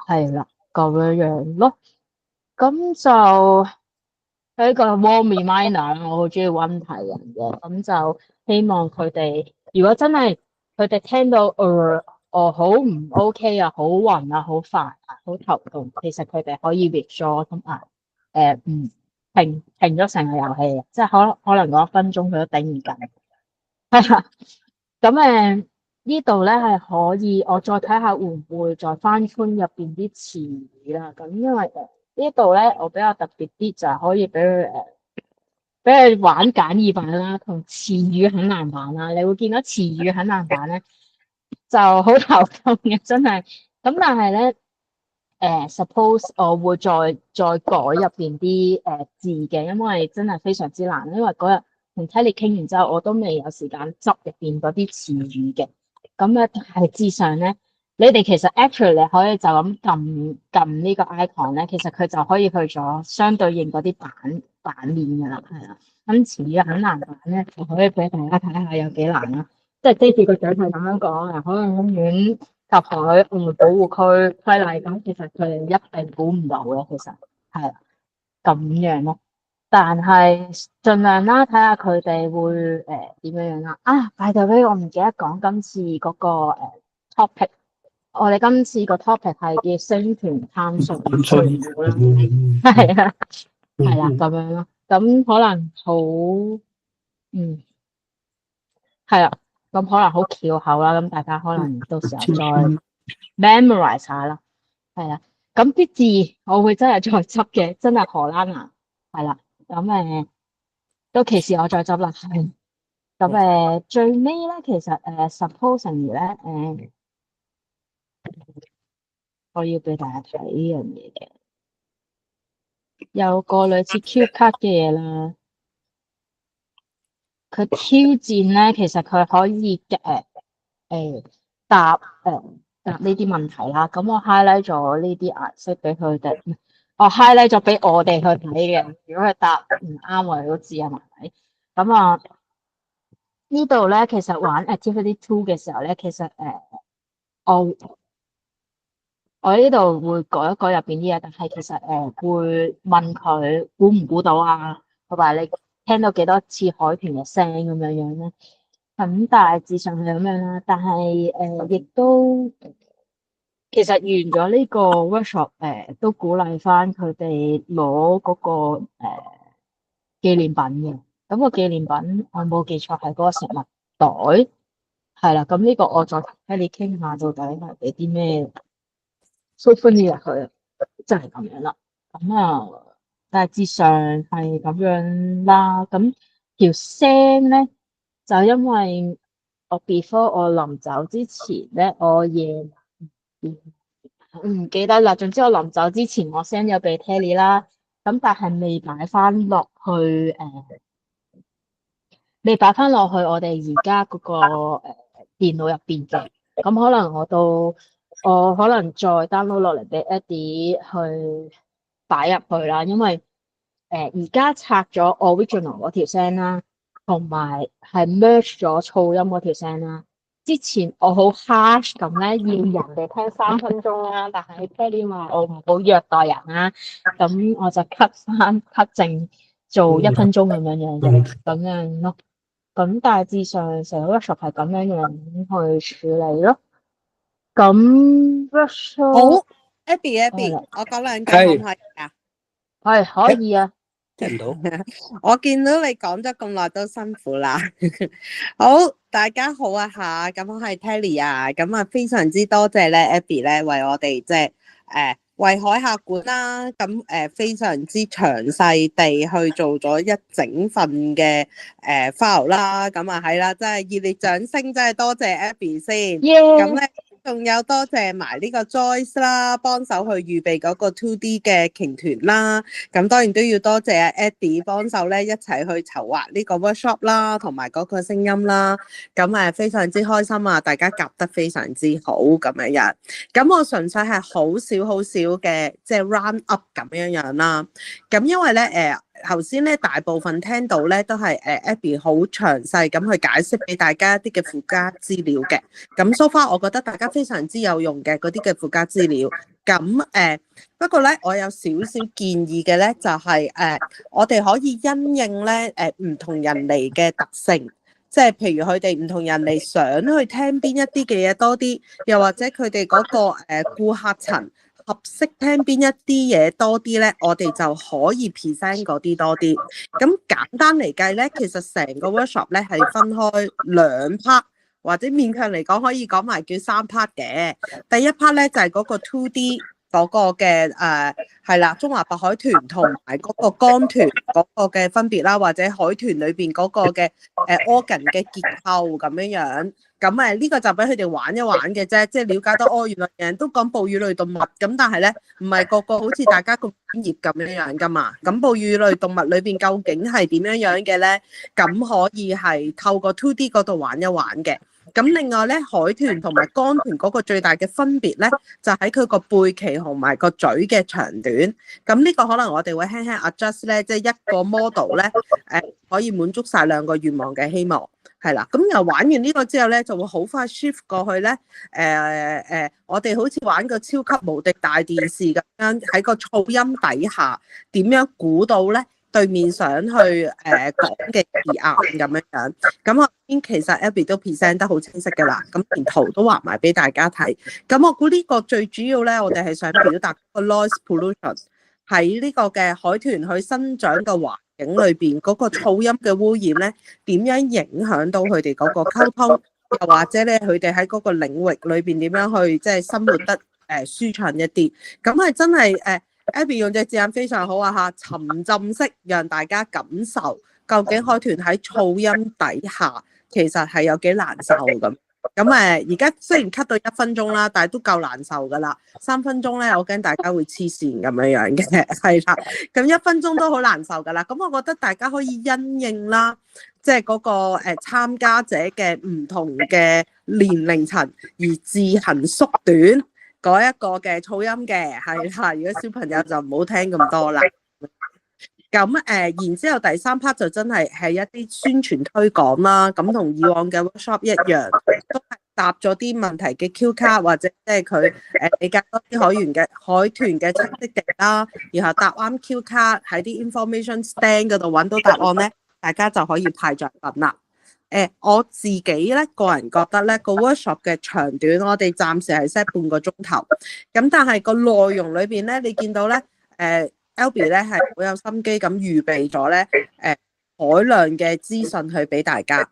Speaker 1: 係啦，咁樣咯。咁就係一個 warm reminder，我好中意溫題人嘅，咁就希望佢哋如果真係佢哋聽到好唔 OK 啊，好暈啊，好煩啊，好頭痛，其實佢哋可以 withdraw 同埋唔停咗成個遊戲，即係可能嗰1分鐘佢都頂唔緊。係啦。咁呢度咧係可以，我再睇下會唔會再翻穿入邊啲詞語啦。咁因為呢度咧，我比較特別啲就係可以俾佢玩簡易版啦，同詞語很難玩啦。你會見到詞語很難玩咧，就好頭痛嘅，真係。咁但係咧，suppose 我會再改入邊啲字嘅，因為真係非常之難。因為嗰日同 Kelly 傾完之後，我都未有時間執入邊嗰啲詞語嘅。咁大致上咧，你哋其實 actually 你可以就咁撳呢個 icon 咧，其實佢就可以去咗相對應嗰啲版面噶啦，係啦。今次很難玩咧，就可以俾大家睇下有幾難啦。即係呢次個獎係咁樣講嘅，海洋公園及海保護區規例，咁其實佢哋一定估唔到嘅，其實係啦咁樣咯。但係盡量啦，睇下佢哋會點樣啦。啊，by the way，我唔記得講今次嗰個topic。我哋今次個 topic 係叫星團探索與回顧啦，係啊，係啦咁樣咯。咁可能好，係啦，咁可能好翹口啦。咁大家可能到時候再 memorize 下啦，係啦。咁啲字我會真係再執嘅，真係荷蘭啊，係啦。咁到期時我再執啦，係。咁最尾咧，其實supposing 咧我要俾大家睇呢樣嘢嘅，有個類似 Q 卡嘅嘢啦。佢挑戰咧，其實佢可以答答呢啲問題啦。咁我 highlight 咗呢啲顏色俾佢哋，我 highlight 咗俾我哋去睇嘅。如果佢答唔啱，我哋都知係咪？咁呢度咧，其實玩 Activity 2嘅時候咧，其實我呢度會改一改入邊啲嘢，但係其實會問佢估唔估到啊，同埋你聽到幾多次海豚嘅聲咁樣樣咧。咁大致上係咁樣啦，但係亦都其實完咗呢個 workshop 都鼓勵翻佢哋攞嗰個紀念品嘅。咁個紀念品我冇記錯係嗰個食物袋，係啦。咁呢個我再同你傾下，到底係俾啲咩 souvenir 佢，就係咁樣啦。咁大致上係咁樣啦。咁條聲咧，就因為我 before 我臨走之前咧，我唔記得啦。總之我臨走之前，我 send 咗俾 Telly 啦。咁但係未擺翻落去我哋而家嗰個電腦入邊嘅。咁我可能再 download 落嚟俾 Eddie 去擺入去啦。因為而家拆咗 original 嗰條聲啦，同埋係 merge 咗噪音嗰條聲啦。之前我好 harsh 咁咧，要人哋聽3分鐘啦，但係 Telly 話我唔好虐待人啦，咁我就 cut 淨做1分鐘咁樣嘅，咁樣咯。咁大致上成個 workshop 係咁樣去處理咯。咁 workshop
Speaker 3: 好，Abby，我講兩句可唔可以啊？
Speaker 1: 係可以啊。
Speaker 2: 聽唔到。
Speaker 3: 我見到你講咗咁耐都辛苦啦。好，大家好啊吓，咁我係 Telly 啊，咁非常之多謝咧 Abby 咧為我哋即係為海客館啦，咁非常之詳細地去做咗一整份嘅file 啦，咁係啦，真係熱烈掌聲，真係多謝 Abby 先。咁咧仲有多謝埋呢個 Joyce 啦，幫手去預備嗰個 2D 嘅鯨團啦。咁當然都要多謝阿 Eddie 幫手咧，一齊去籌劃呢個 workshop 啦，同埋嗰個聲音啦。咁非常之開心啊，大家夾得非常之好咁樣樣。咁我純粹係好少嘅，即係 round up 咁樣樣啦。咁因為咧頭先咧大部分聽到咧都係Abby 好詳細咁去解釋俾大家一啲嘅附加資料嘅。咁 so far 我覺得大家非常之有用嘅嗰啲嘅附加資料。咁不過咧我有少少建議嘅咧就係我哋可以因應咧唔同人嚟嘅特性，即係譬如佢哋唔同人嚟想去聽邊一啲嘅嘢多啲，又或者佢哋嗰個顧客層合適聽邊一啲嘢多啲咧，我哋就可以 present 嗰啲多啲。咁簡單嚟計咧，其實成個 workshop 咧係分開2 part， 或者勉強嚟講可以講埋叫3 part 嘅。第一 part 咧就係嗰個 2D 嗰個嘅係啦，中華白海豚同埋嗰個江豚嗰個嘅分別啦，或者海豚裏邊嗰個嘅organ 嘅結構咁樣樣。咁呢個就俾佢哋玩一玩嘅啫，即係了解到原來人都講哺乳類動物，咁但係咧唔係個個好似大家咁專業咁樣樣噶嘛。咁哺乳類動物裏邊究竟係點樣樣嘅咧？咁可以係透過 2D 嗰度玩一玩嘅。咁另外咧，海豚同埋江豚嗰個最大嘅分別咧，就喺佢個背鰭同埋個嘴嘅長短。咁呢個可能我哋會輕輕 adjust 咧，即係一個 model 咧，可以滿足晒兩個願望嘅希望。係啦，咁又玩完呢個之後咧，就會好快 shift 過去咧。我哋好似玩個超級無敵大電視咁樣，喺個噪音底下點樣估到咧對面想去講嘅字眼咁樣樣。咁我邊其實 Abby 都 present 得好清晰㗎啦，咁連圖都畫埋俾大家睇。咁我估呢個最主要咧，我哋係想表達個 noise pollution 喺呢個嘅海豚去生長嘅環境裏邊嗰個噪音嘅污染咧，點樣影響到佢哋嗰個溝通，又或者咧佢哋喺嗰個領域裏邊點樣去即係生活得舒暢一啲。咁係真係Abby 用隻字眼非常好啊嚇，沉浸式讓大家感受究竟海豚喺噪音底下其實係有幾難受咁。咁而家雖然 cut 到1分鐘啦，但係都夠難受噶啦。3分鐘咧，我驚大家會黐線咁樣樣嘅，係啦。咁1分鐘都好難受噶啦。咁我覺得大家可以因應啦，即係嗰個參加者嘅唔同嘅年齡層而自行縮短嗰一個嘅噪音嘅，係啦。如果小朋友就唔好聽咁多啦。咁然之後第3 part 就真係一啲宣傳推廣啦，咁同以往嘅 workshop 一樣，都係答咗啲問題嘅 Q 卡，或者即係佢理解多啲海豚嘅棲息地啦，然後答啱 Q 卡喺啲 information stand 嗰度揾到答案咧，大家就可以派獎品啦。我自己咧個人覺得咧個 workshop 嘅長短，我哋暫時係 set 半個鐘頭，咁但係個內容裏邊咧，你見到咧Albie 咧係好有心機咁預備咗咧，海量嘅資訊去俾大家。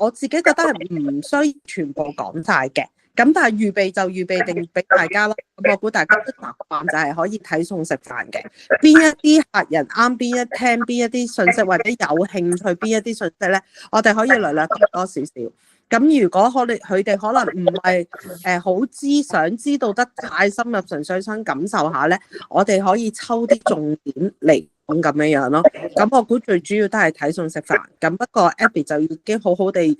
Speaker 3: 我自己覺得係唔需要全部講晒嘅，咁但係預備就預備定俾大家啦。咁我估大家都習慣就係可以睇餸食飯嘅，邊一啲客人啱邊一聽邊一啲信息，或者有興趣邊一啲信息咧，我哋可以略略講多少少。咁如果佢哋可能唔係好想知道得太深入，純粹想感受下咧，我哋可以抽啲重點嚟講咁樣樣咯。咁我估最主要都係睇餸食飯。咁不過 Abby 就已經好好地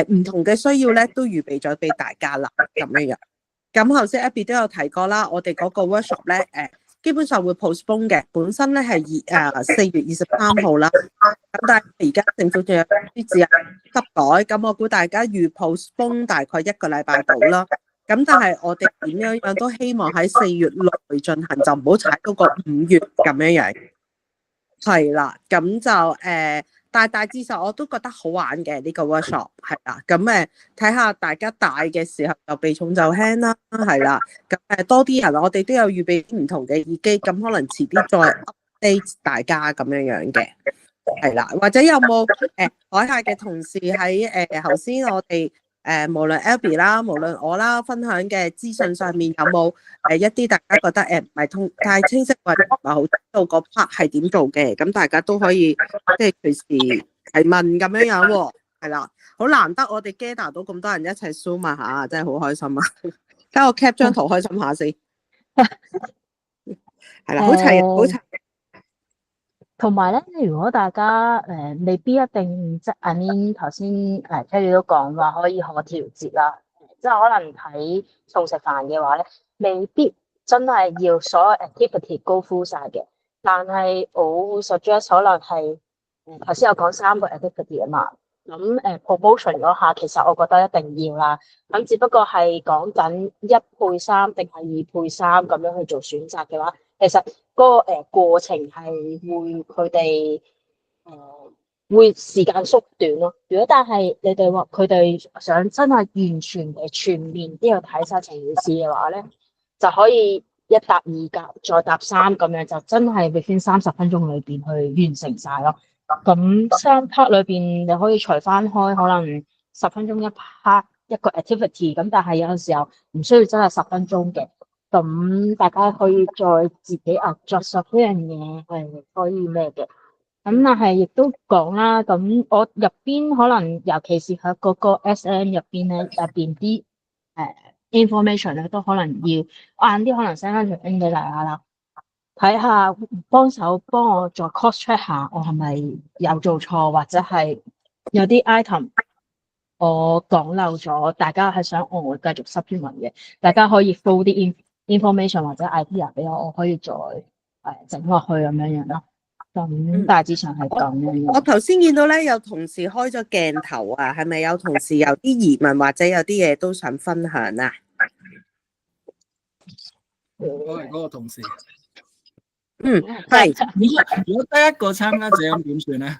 Speaker 3: 唔同嘅需要咧都預備咗俾大家啦，咁樣樣。咁頭先 Abby 都有提過啦，我哋嗰個 workshop 咧基本上會 postpone 嘅，本身咧係4月23號啦，咁但係而家政府仲有啲指引急改，咁我估大家預 postpone 大概1個禮拜到啦。咁但係我哋點樣都希望喺4月內進行，就唔好踩嗰個5月咁樣樣。係啦，咁就但係大致上我都覺得好玩嘅呢個 workshop 係啦，咁睇下大家大嘅時候就避重就輕啦，係啦，咁多啲人我哋都有預備唔同嘅耳機，咁可能遲啲再 update 大家咁樣樣嘅，係啦，或者有冇海下嘅同事喺頭先我哋無論 Albie 啦，無論我啦分享嘅資訊上面有冇一啲大家覺得唔係太清晰，或者唔係好知道嗰 part 係點做嘅，咁大家都可以即係隨時提問咁樣樣喎，係啦，好難得我哋 gather 到咁多人一齊 zoom 啊嚇，真係好開心啊！等我 cap 張圖開心下先，係啦，好齊好齊。
Speaker 1: 同埋咧，如果大家未必一定即係 I mean 頭先Kelly 都講話可以可調節啦，即係可能睇餸食飯嘅話咧，未必真係要所有 activity go full 晒嘅，但係我會 suggest 可能係頭先有講3個 activity 啊嘛，咁promotion 嗰下其實我覺得一定要啦，咁只不過係講緊1配3定係2配3咁樣去做選擇嘅話，其實嗰個過程係會佢哋會時間縮短咯。如果但係你哋話佢哋想真係完全嘅全面啲去睇晒成件事嘅話咧，就可以1搭2格再搭3咁樣，就真係 within 30分鐘裏邊去完成晒咯。咁3 part 裏邊你可以除翻開，可能10分鐘1 part 一個 activity，咁但係有陣時候唔需要真係10分鐘嘅。咁大家可以再自己adjust呢樣嘢係可以咩嘅，咁但係亦都講啦，咁我入邊可能尤其是喺嗰個 SM 入邊咧，入邊啲information 咧都可能要晏啲，可能 send 翻條 link 俾大家啦，睇下幫我再 cross check 下我係咪有做錯，或者係有啲 item 我講漏咗，大家係想我繼續 supplement 嘅，大家可以 full 啲 information 或者 idea 俾我，我可以再整落去咁樣樣咯。咁大致上係咁樣樣。
Speaker 3: 我頭先見到咧有同事開咗鏡頭啊，係咪有同事有啲疑問或者有啲嘢都想分享啊？
Speaker 4: 我係嗰個同事。
Speaker 3: 係。
Speaker 4: 如果得一個參加者咁點算咧？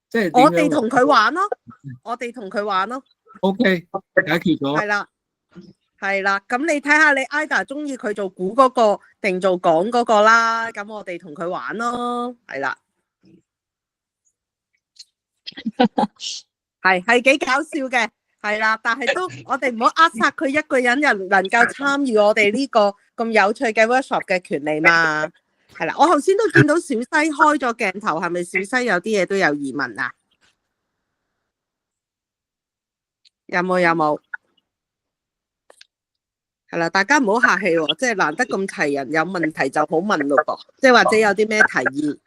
Speaker 4: 即係
Speaker 3: 我哋同佢玩咯，我哋同佢玩咯。
Speaker 4: OK，解決咗。
Speaker 3: 係啦，係啦。咁你睇下你 Ida 中意佢做估嗰個定做講嗰個啦。咁我哋同佢玩咯，係啦。係幾搞笑嘅，係啦。但係都我哋唔好扼殺佢一個人能夠參與我哋呢個咁有趣嘅 workshop 嘅權利嘛。係啦，我頭先都見到小西開咗鏡頭，係咪小西有啲嘢都有疑問啊？有冇？係啦，大家唔好客氣喎，即係難得咁齊人，有問題就好問咯噃，即係或者有啲咩提議。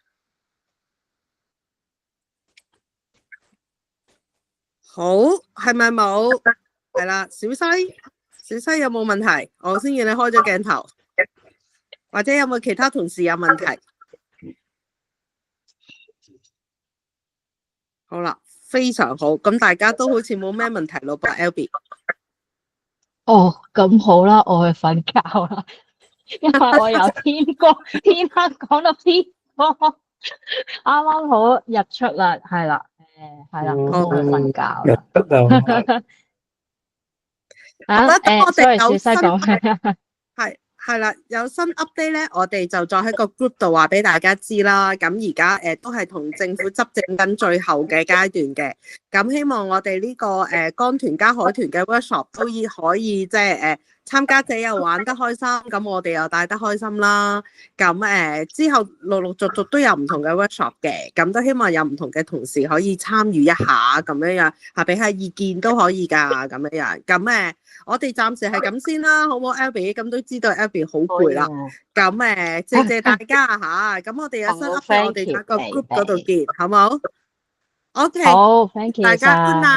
Speaker 3: 好，係咪冇？係啦，小西有冇問題？我先見你開咗鏡頭，或者有冇其他同事有問題？好啦，非常好，咁大家都好似冇咩問題咯噃 ，Albie。
Speaker 1: 哦，咁好啦，我去瞓覺啦，因為我由天黑講到天光，啱啱好日出啦，係啦，係啦，咁我去瞓覺啦。
Speaker 2: 日出啊！
Speaker 1: 所以小西講咩？
Speaker 3: 係啦，有新 update 咧，我哋就再喺個 group 度話俾大家知啦。咁而家都係同政府執政緊最後嘅階段嘅。咁希望我哋呢個江團加海團嘅 workshop 都可以即係參加者又玩得開心，咁我哋又帶得開心啦。咁之後陸陸續續都有唔同嘅 workshop 嘅，咁都希望有唔同嘅同事可以參與一下咁樣樣，俾下意見都可以㗎咁樣樣。咁我哋暫時係咁先啦，好唔好 Albie？ 咁都知道 Albie 好攰啦。咁謝謝大家嚇。咁我哋有新 update，我哋喺個 group 嗰度見，好唔好？OK。
Speaker 1: 好 ，thank you
Speaker 3: 大家 good
Speaker 1: 拜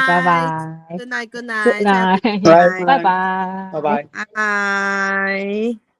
Speaker 3: night，good night，good
Speaker 1: night，good
Speaker 3: night，
Speaker 1: night，拜拜，
Speaker 2: 拜拜。
Speaker 3: 拜拜。